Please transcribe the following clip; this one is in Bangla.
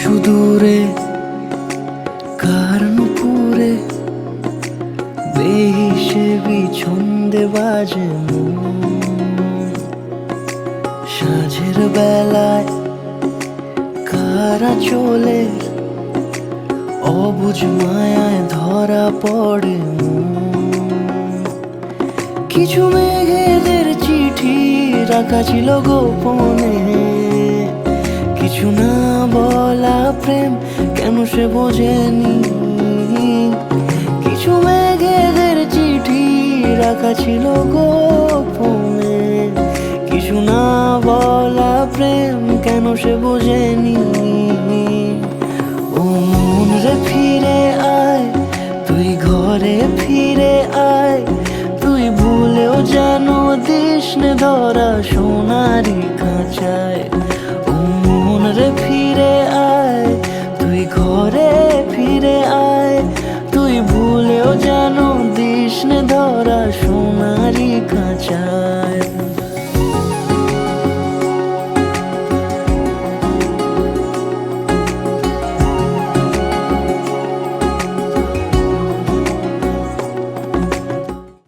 সুদূরে কারণপুরে বেহিসেবি ছন্দে বাজে মন। সাঁঝের বেলায় কারা চলে অবুঝ মায়ায় ধরা পড়ে মন। কিছু মেঘেদের চিঠি রাখা ছিল গোপনে, কিছু না বলা প্রেম কেন সে বোঝেনি। কিছু মেঘেদের চিঠি রাখা ছিল গোপনে, কিছু না বলা প্রেম কেন সে বোঝেনি। ও মন রে ফিরে আয়, তুই ঘরে ফিরে আয়, তুই ভুলেও যেন দিস নে ধরা সোনারি খাঁচায়। ও মন রে ফিরে আয়, তুই ঘরে ফিরে আয়, তুই ভুলেও যেন দিস নে ধরা সোনারি খাঁচায়।